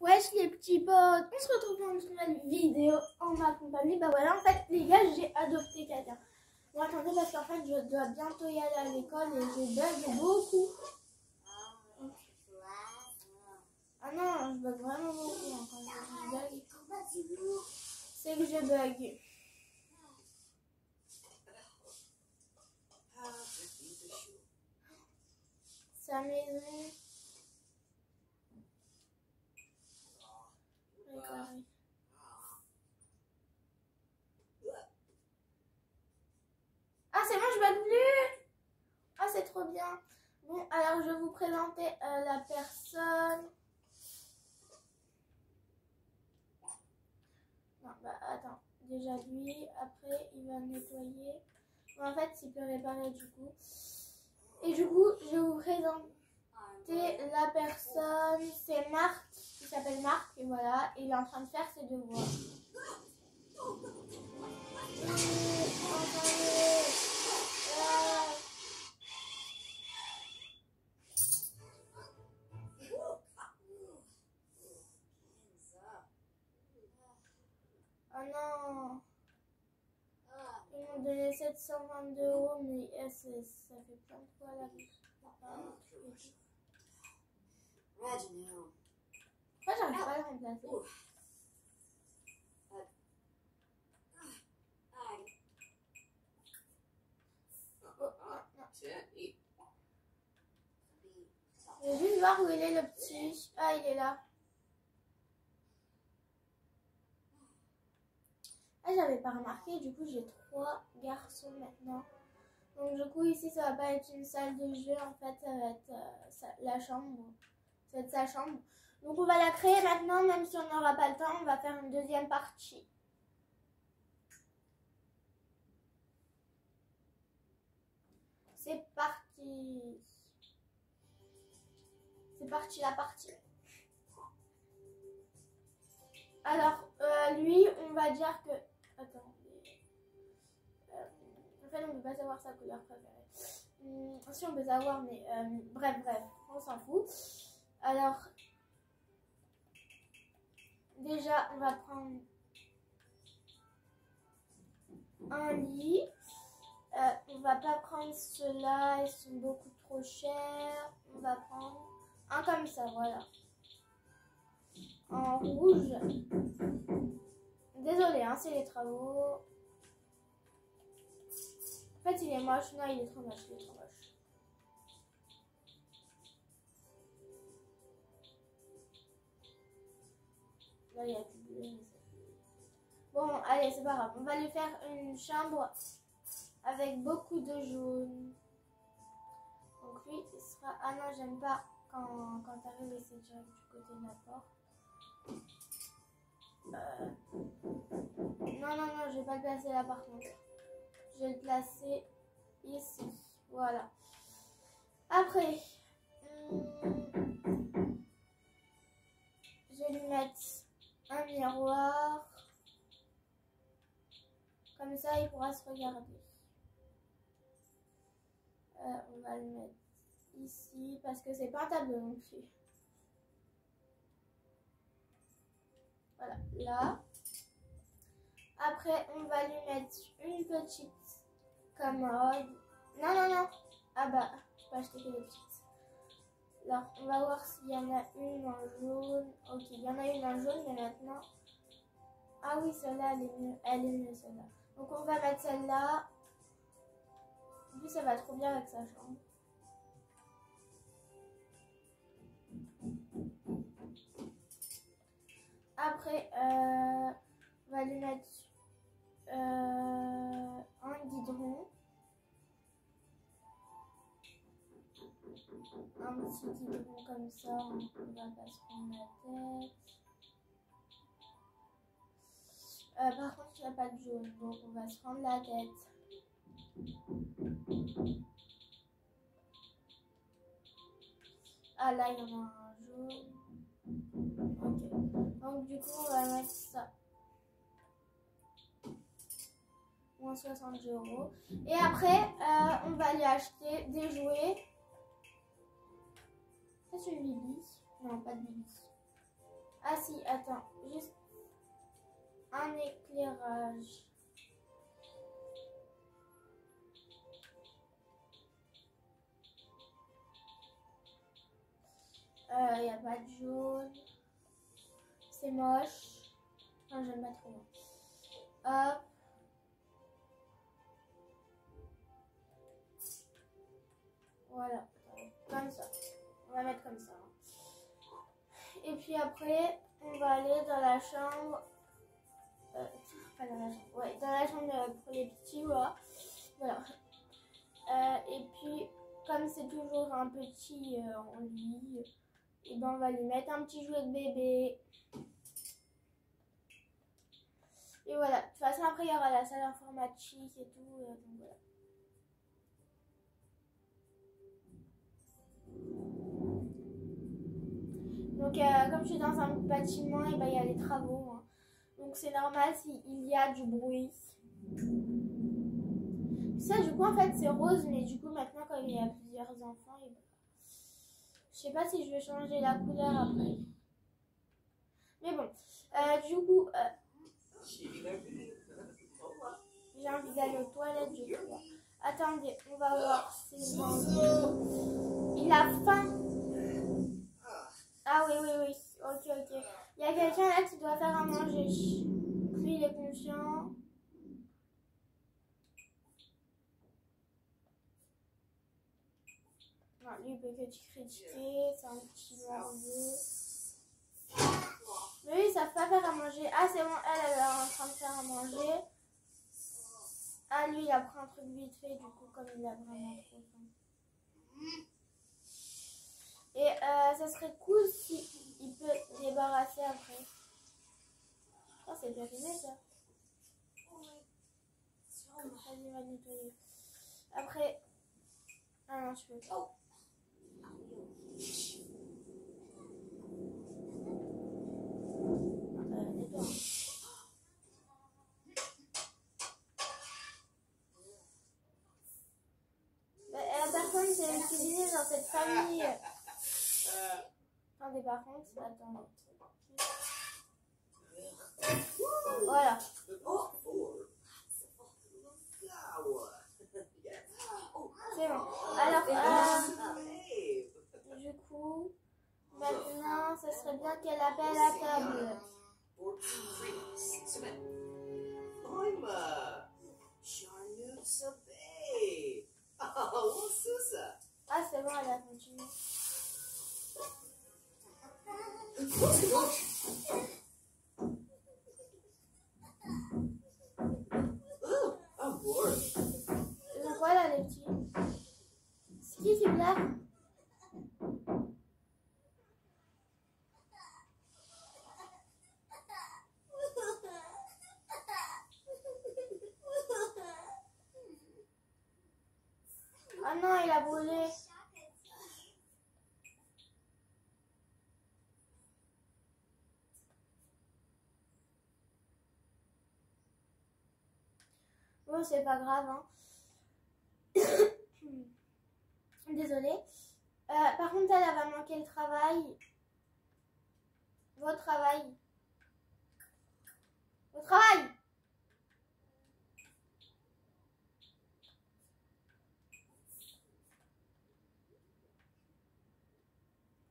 Wesh les petits potes, on se retrouve dans une nouvelle vidéo en ma compagnie. Bah voilà, en fait les gars, j'ai adopté quelqu'un. Bon attendez, parce qu'en fait je dois bientôt y aller à l'école et je bug beaucoup. Ah non, je bug vraiment beaucoup hein, quand je bug. C'est que je bug. Sa maison. Ah c'est bon, je bug plus. Ah c'est trop bien. Bon, alors je vais vous présenter la personne. Non, bah attends. Déjà lui, après il va nettoyer. Bon, en fait, il peut réparer du coup. Et du coup, je vais vous présenter la personne. C'est Marc. Il s'appelle Marc et voilà. Et il est en train de faire ses devoirs. Oh non. Ils m'ont donné 722 €, mais ça fait plein de fois la vie. Pourquoi j'arrive pas à le remplacer? Je vais juste voir où il est le petit. Ah, il est là. Ah, j'avais pas remarqué, du coup j'ai 3 garçons maintenant. Donc du coup ici ça va pas être une salle de jeu, en fait ça va être la chambre. Ça va être sa chambre. Donc on va la créer maintenant, même si on n'aura pas le temps, on va faire une deuxième partie. C'est parti. C'est parti la partie. Alors lui on va dire que... Attends. En fait, on ne peut pas savoir sa couleur préférée. Si, on peut savoir, mais bref, on s'en fout. Alors, déjà, on va prendre un lit. On va pas prendre ceux-là, ils sont beaucoup trop chers. On va prendre un comme ça, voilà. En rouge. Désolée, hein, c'est les travaux. En fait, il est moche. Non, il est trop moche. Il est trop moche. Là, il y a du bleu. Mais bon, allez, c'est pas grave. On va lui faire une chambre avec beaucoup de jaune. Donc, lui, il sera... Ah non, j'aime pas quand t'arrives et c'est direct du côté de la porte. Non, je vais pas le placer là par contre. Je vais le placer ici. Voilà. Après, je vais lui mettre un miroir. Comme ça, il pourra se regarder. On va le mettre ici parce que c'est pas un tableau non plus. Voilà, là. Après, on va lui mettre une petite commode. Non. Ah bah, je peux acheter que des petites. Alors, on va voir s'il y en a une en jaune. Ok, il y en a une en jaune, mais maintenant... Ah oui, celle-là, elle est mieux. Elle est mieux, celle-là. Donc, on va mettre celle-là. En plus, ça va trop bien avec sa chambre. Après, on va lui mettre un guidon. Un petit guidon comme ça, on va pas se prendre la tête. Par contre, il n'y a pas de jaune, donc on va se prendre la tête. Ah là, il y en a un jaune. Ok. Donc du coup, on va mettre ça. Moins 70 €. Et après, on va lui acheter des jouets. Ça, c'est une Bibi. Non, pas de Bibi. Ah si, attends, juste un éclairage. Il n'y a pas de jaune. C'est moche. Non, j'aime pas trop. Hop. Voilà, comme ça. On va mettre comme ça. Et puis après, on va aller dans la chambre. Pas dans la chambre. Ouais, dans la chambre pour les petits, voilà. Et puis, comme c'est toujours un petit en lit, et ben on va lui mettre un petit jouet de bébé. Et voilà. De toute façon, après, il y aura la salle informatique et tout. Donc voilà. Donc, comme je suis dans un bâtiment, et ben, il y a les travaux. Hein. Donc, c'est normal s'il y a du bruit. Ça, du coup, en fait, c'est rose, mais du coup, maintenant, quand il y a plusieurs enfants, et ben, je sais pas si je vais changer la couleur après. Mais bon, du coup, j'ai envie d'aller aux toilettes, du coup. Attendez, on va voir. C'est bon. Il a faim. Ah oui, oui, oui. Ok, ok. Il y a quelqu'un là qui doit faire à manger. Lui, il est conscient. Non, lui, il peut que te critiquer. C'est un petit nerveux. Mais oui, ils savent pas faire à manger. Ah, c'est bon, elle est en train de faire à manger. Ah, lui, il a pris un truc vite fait, du coup, comme il a vraiment trop faim. Et ça serait cool si il peut débarrasser après. Oh, c'est périmé, ça. Vas-y, va nettoyer. Après... Ah non, je peux pas. Nettoie. Personne s'est cuisiné dans cette famille. Attendez, par contre, attends. Voilà. C'est bon. Alors, du coup, maintenant, ça serait bien qu'elle appelle à table. Ah, c'est bon, elle a continué. Donc voilà les petits. C'est qui pleure? Ah non, il a brûlé. Bon, c'est pas grave, hein. Désolée. Par contre, elle va manquer le travail. Votre travail. Au travail.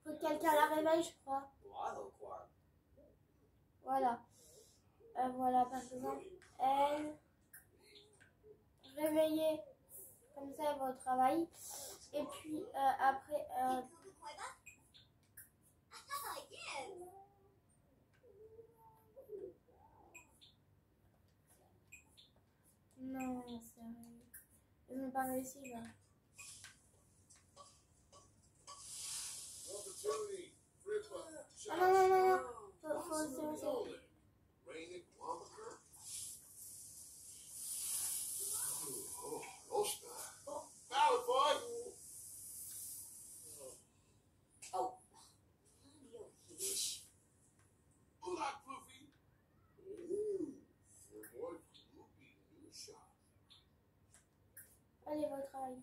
Faut que quelqu'un la réveille, je crois. Voilà. Voilà, par exemple, elle réveillée. Comme ça, elle va au travail. Et puis, après... Non, sérieux. Ils n'ont pas réussi, là. Ah non, non, non, non. Faut allez, va au travail.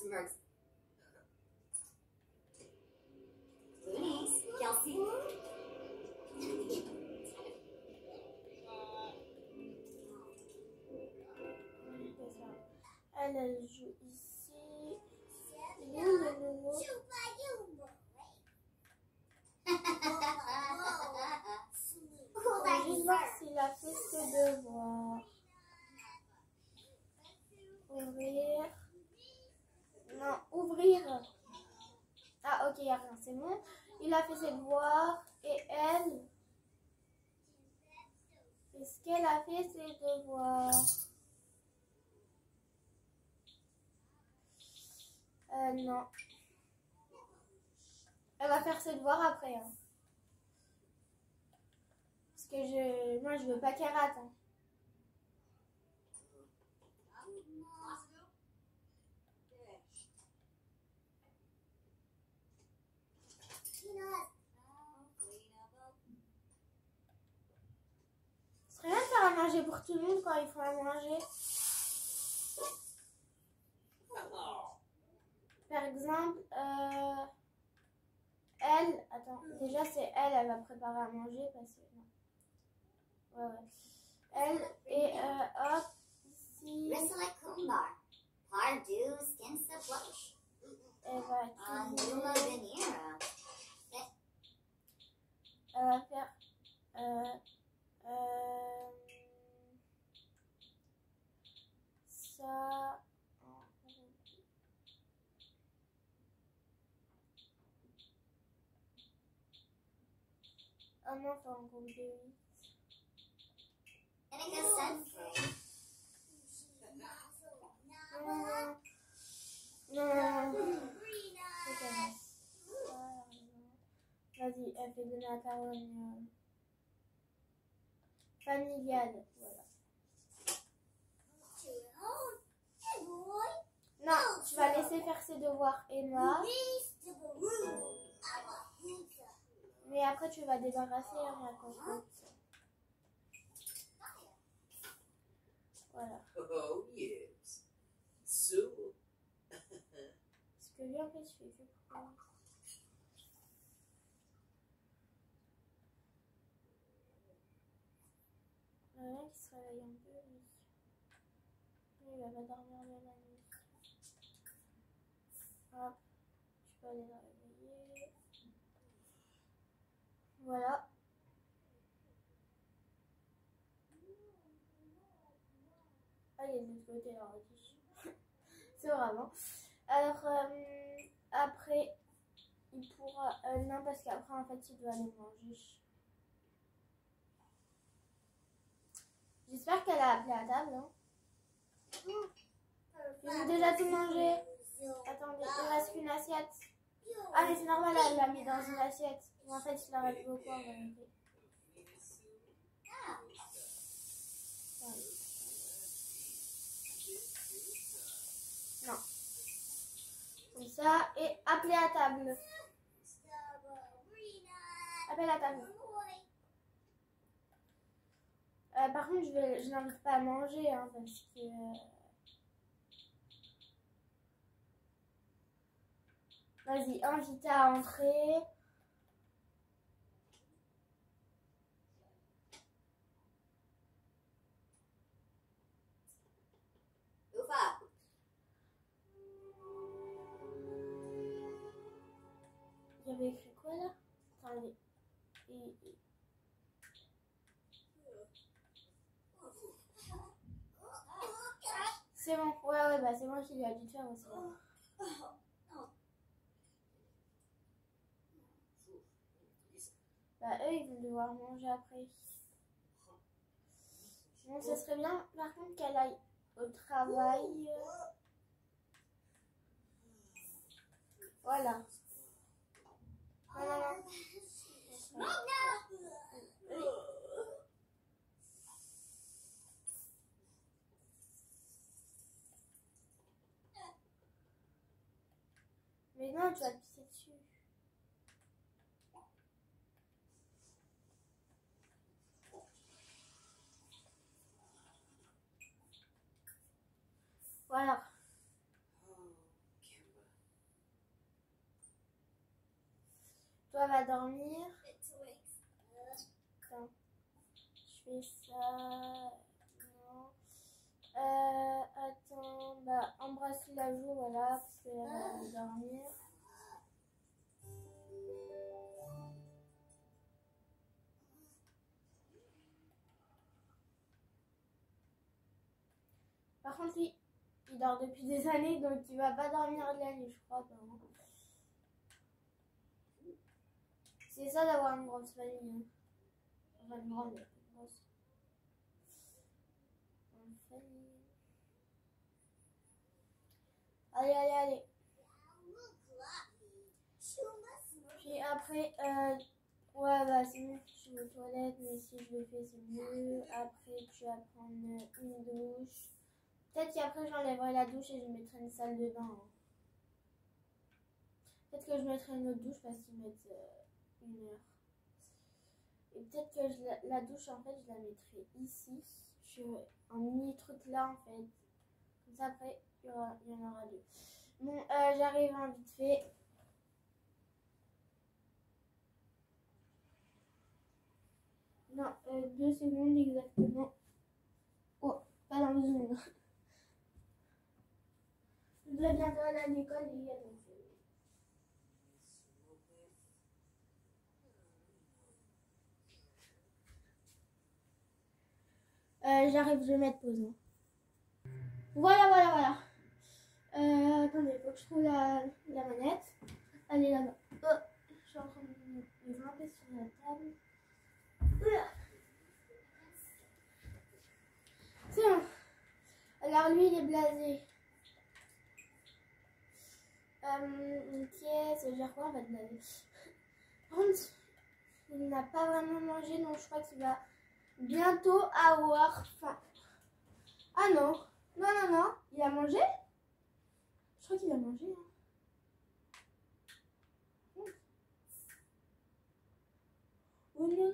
Rosenberg's. Loonies, Kelsey. Elle joue ici. Il est où le nouveau? On va juste voir s'il a fait ses devoirs. Ouvrir. Non, ouvrir. Ah, ok, il n'y a rien, c'est bon. Il a fait ses devoirs. Et elle, est-ce qu'elle a fait ses devoirs? Non. Elle va faire ses devoirs après. Hein. Parce que moi, je veux pas qu'elle rate. Hein. Ce serait bien de faire à manger pour tout le monde quand ils font à manger. Par exemple, elle, attends, déjà c'est elle va préparer à manger parce que non. Ouais. Elle et hop, ici. Elle va cuisiner. Elle va faire ça. Ah non, faut un groupe de 8. Non. Vas-y, elle fait des macaronis familiales. Voilà. Non, tu vas laisser faire ses devoirs, Emma. Mais après, tu vas débarrasser la cocotte. Voilà. Oh, yes. So. Parce que lui, en fait, je fais que pour lui. Il y en a qui se réveille un peu, lui. Lui, il va pas dormir de la nuit. Hop, je peux aller la réveiller. Voilà. Ah, il est de l'autre côté, là, on c'est vraiment. Alors, après, il pourra... non, parce qu'après, en fait, il doit aller manger. J'espère qu'elle a appelé à table. Hein. Ils ont déjà tout mangé. Attendez, il reste qu'une assiette. Ah, mais c'est normal, elle l'a mis dans une assiette. Mais en fait, il en reste beaucoup en vérité. Non. Comme ça, et appeler à table. Appelle à table. Par contre, je n'invite pas à manger, hein, parce que... Vas-y, invite à entrer. Il y avait écrit quoi là? Attendez. C'est bon, ouais, bah c'est moi qui lui a dû faire aussi. Bah eux ils vont devoir manger après. Bon, ce serait bien par contre qu'elle aille au travail. Voilà. Voilà. Mais non, tu vas te pisser dessus. Voilà. Toi, va dormir. Attends. Je fais ça. Non. Attends. Bah, embrasse la joue, voilà. Parce qu'elle va dormir. Par contre, lui, il dort depuis des années, donc il va pas dormir de la nuit, je crois. C'est ça d'avoir une grosse famille. Enfin, une grande, grosse famille. Allez, allez, allez. Puis après, ouais, bah c'est mieux que je vais aux toilettes, mais si je le fais, c'est mieux. Après, tu vas prendre une douche. Peut-être qu'après, j'enlèverai la douche et je mettrai une salle de bain. Hein. Peut-être que je mettrai une autre douche parce qu'ils mettent 1 heure. Et peut-être que la douche, en fait, je la mettrai ici. Sur un mini truc là, en fait. Comme ça, après, il y en aura 2. Bon, j'arrive hein, vite fait. Non, 2 secondes exactement. Oh, pas dans 2 secondes. Je dois bientôt aller à l'école, les gars. J'arrive, je vais mettre pause. Hein. Voilà. Attendez, il faut que je trouve la manette. Elle est là-bas. Oh, je suis en train de me grimper sur la table. C'est bon. Alors lui, il est blasé. Ok, ça veut dire quoi en fait blasé? Par contre, il n'a pas vraiment mangé, donc je crois qu'il va bientôt avoir faim. Ah non, non, il a mangé? Je crois qu'il a mangé. Hein. Oh non.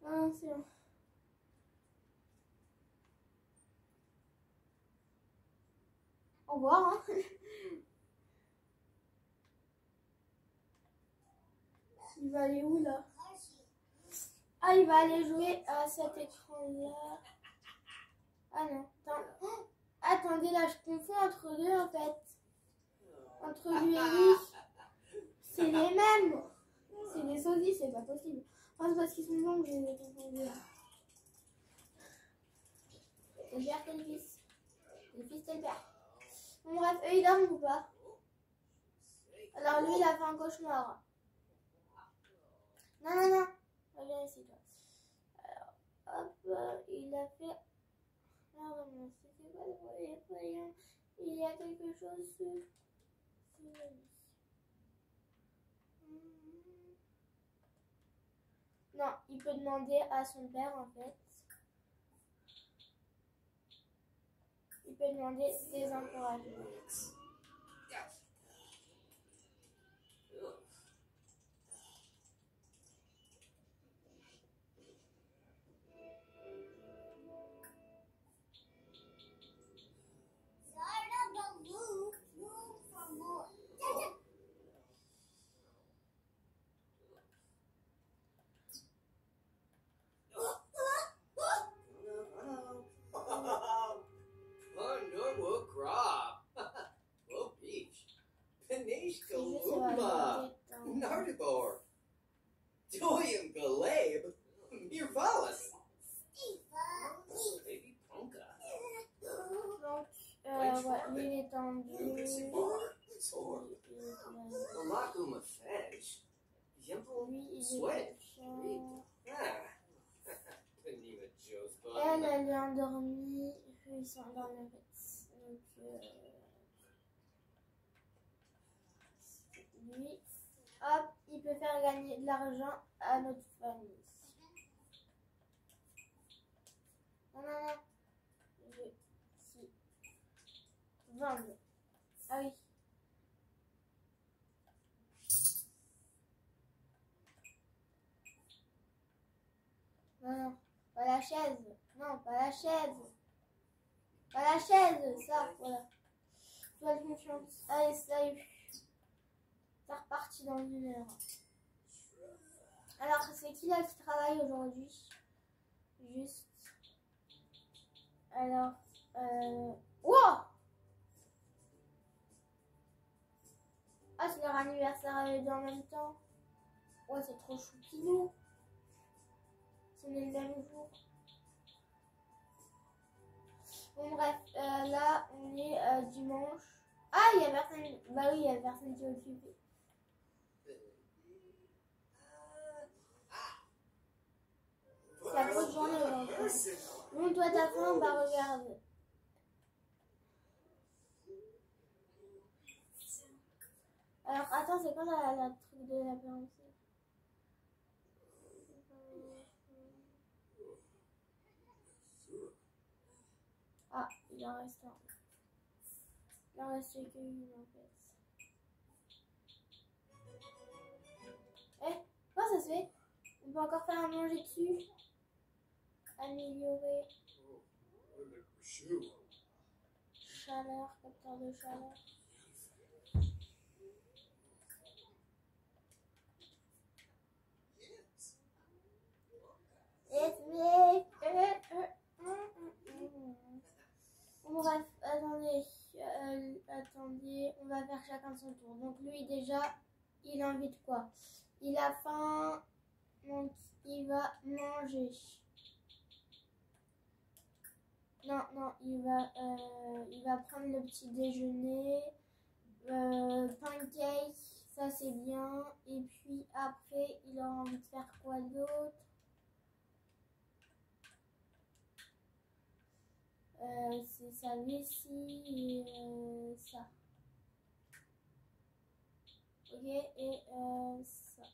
Ah, c'est bon. Au revoir. Hein. Il va aller où là? Ah, il va aller jouer à cet écran-là. Ah non, attends. Attendez, là, je confonds entre deux en fait. Entre lui et lui. C'est les mêmes. C'est des sosies, c'est pas possible. Enfin, c'est parce qu'ils sont longs que je les ai confondus. C'est le père, c'est le fils. Le fils, c'est le père. Bon, bref, eux, ils dorment ou pas? Alors, lui, il a fait un cauchemar. Non. Reviens ici, toi. Alors, hop, il a fait... Ah, non, c'était pas le voyant. Il y a quelque chose sur la liste. Non, il peut demander à son père, en fait. Il peut demander des encouragements. Nardibor, Doyum Galeb, Mirvalis, Baby Ponka. Donc, ouais, lui, il est tendu. Malakuma Fetch, Yimple Lui, il est Sweat, confiant. Elle est endormie. Ils sont endormis en fait. Donc, lui, hop, il peut faire gagner de l'argent à notre famille. Non. Si. Vendre. Ah oui. Non. Pas la chaise. Non, pas la chaise. Pas la chaise, ça, voilà. Toi de confiance. Allez, salut. C'est reparti dans 1 heure. Alors, c'est qui là qui travaille aujourd'hui? Juste. Alors, wow! Ah, c'est leur anniversaire à eux deux en même temps. Ouais, c'est trop choupinou. C'est le même jour. Bon, bref, là, on est dimanche. Ah, il y a personne. Bah oui, il y a personne qui est occupé. C'est la grosse journée aujourd'hui. Bon, toi, t'as faim? Bah, regarde. Alors, attends, c'est quoi la truc de la pensée? Ah, il en reste un. Il en reste qu'une en fait. Eh, comment ça se fait? On peut encore faire un manger dessus? Améliorer. Chaleur, capteur de chaleur. Bref, attendez, on va faire chacun son tour. Donc lui déjà, il a envie de quoi? Il a faim, donc il va manger. Non, il va prendre le petit déjeuner, pancake, ça c'est bien. Et puis après, il aura envie de faire quoi d'autre? C'est sa vessie et ça. Ok, et ça.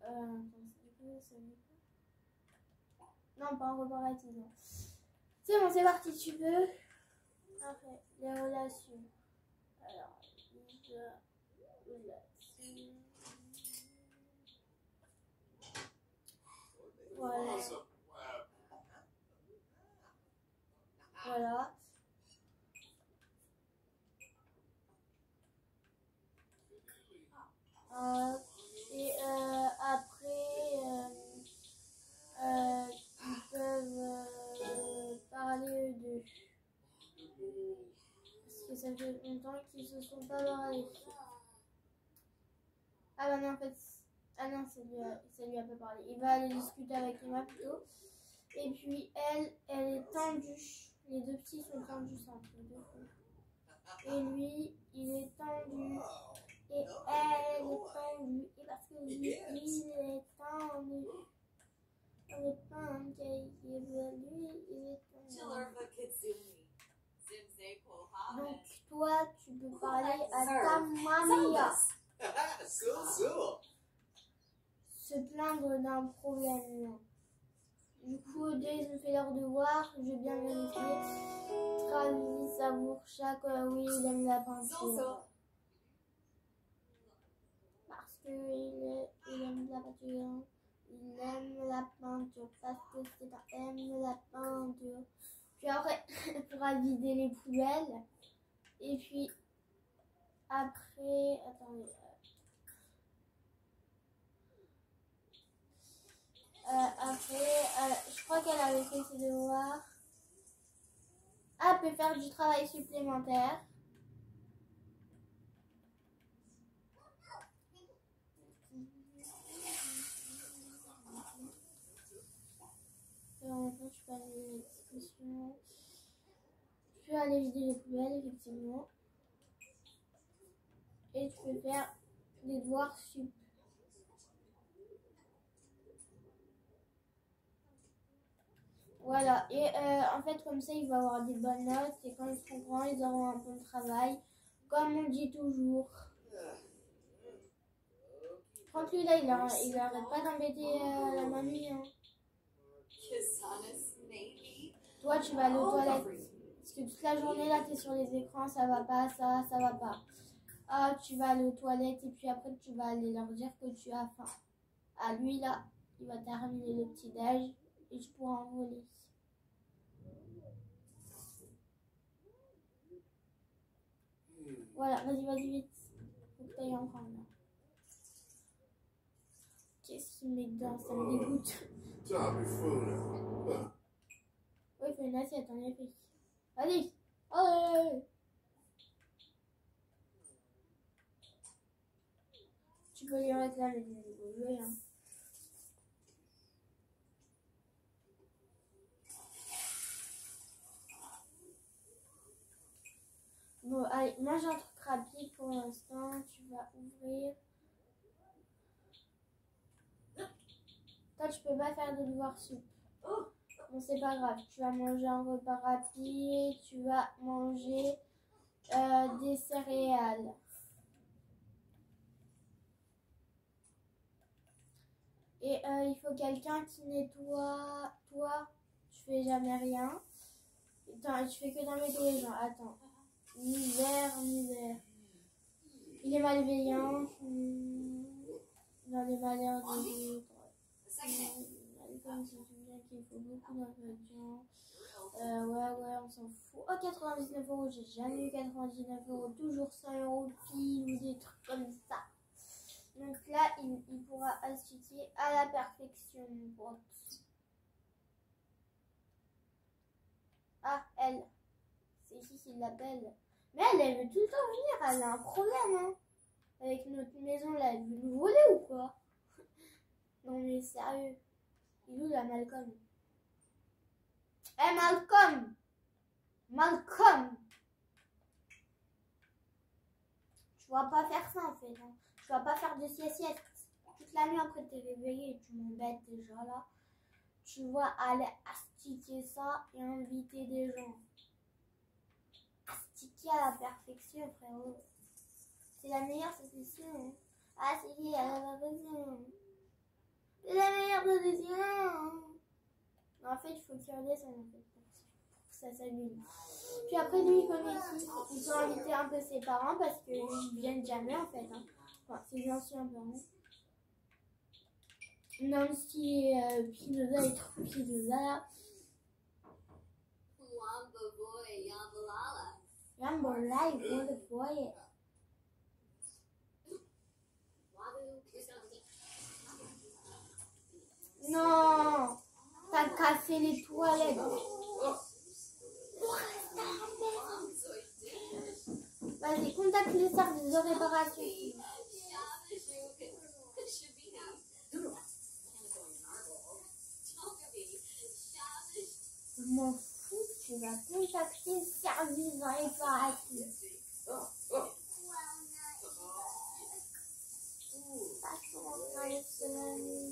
Attends, du coup, ça n'est pas. Non, pas un repas rapide, non. C'est bon, c'est parti, tu peux. Après, les relations. Alors, relations. Voilà. Voilà. Et après, ils peuvent parler de... Parce que ça fait longtemps qu'ils se sont pas parlé. Ah bah non, en fait... Ah non, ça lui a pas parlé. Il va aller discuter avec Emma plutôt. Et puis elle est tendue. Les deux petits sont tendus, c'est entre les deux. Et lui, il est tendu. Et elle est tendue. Et parce que lui, il est tendu. On est pas un gay. Et lui, il est tendu. Donc toi, tu peux parler à ta mamie. Se plaindre d'un problème. Du coup, dès qu'ils ont fait leur devoir, j'ai bien vérifié. Travis savoure chaque... oui, il aime la peinture. Parce qu'il aime la peinture. Il aime la peinture. Parce que c'est un aime la peinture. Puis après, il pourra vider les poubelles. Et puis, après... Attendez... après, je crois qu'elle avait fait ses devoirs. Ah, elle peut faire du travail supplémentaire. Et en même temps, tu peux aller à la discussion. Tu peux aller vider les poubelles, effectivement. Et tu peux faire des devoirs sup. Voilà, et en fait, comme ça, il va avoir des bonnes notes, et quand ils seront grands, ils auront un bon travail, comme on dit toujours. Franck, lui, là, il arrête pas d'embêter la mamie. Hein. Toi, tu vas aller aux toilettes, parce que toute la journée, là, t'es sur les écrans, ça va pas, ça va pas. Ah, tu vas aller aux toilettes, et puis après, tu vas aller leur dire que tu as faim. Ah, lui, là, il va terminer le petit-déj, et tu pourras envoler. Voilà, vas-y, vite. Faut que t'ailles en prendre là. Qu'est-ce qu'il met dedans? Ça me dégoûte. Oui, il faut une assiette en effet. Vas-y. Allez. Tu peux lui réclamer des nouveaux jouets, hein. Bon, allez, moi j'ai un truc rapide pour l'instant. Tu vas ouvrir. Toi, tu peux pas faire de devoirs sup. Bon, c'est pas grave. Tu vas manger un repas rapide. Tu vas manger des céréales. Et il faut quelqu'un qui nettoie. Toi, tu fais jamais rien. Attends, tu fais que d'embêter les gens. Attends. Misère. Il est malveillant. Dans les malheurs des autres. Malcolm, c'est bien qu'il faut beaucoup d'ingrédients. Ouais, on s'en fout. Oh, 99 €, j'ai jamais eu 99 €. Toujours 100 € pile ou des trucs comme ça. Donc là, il pourra astucier à la perfection, mon pote. Ah, elle. C'est ici qu'il l'appelle. Mais elle veut tout le temps venir. Elle a un problème, hein. Avec notre maison, là, elle veut nous voler ou quoi? Non, mais sérieux. Il est où la Malcolm? Eh, Malcolm! Malcolm! Tu vas pas faire ça, en fait, hein. Tu vas pas faire de sieste toute la nuit après t'es réveillé et tu m'embêtes déjà là. Tu vas aller astiquer ça et inviter des gens. Astiquer à la perfection, frérot. C'est la meilleure solution. Astiquer à la perfection. C'est la meilleure solution. En fait, il faut qu'il redescende en fait, pour que ça s'allume. Puis après, lui, comme ici, il peut inviter un peu ses parents parce qu'ils viennent jamais en fait, hein. Enfin, c'est les anciens parents. Nancy et Pinoza et trop Pinoza. Yambola et Wonderboy. Non, t'as cassé les toilettes. Vas-y, contacte les services de réparation. Je m'en fous, tu vas contacter le service de réparation. Passons en train de se laver.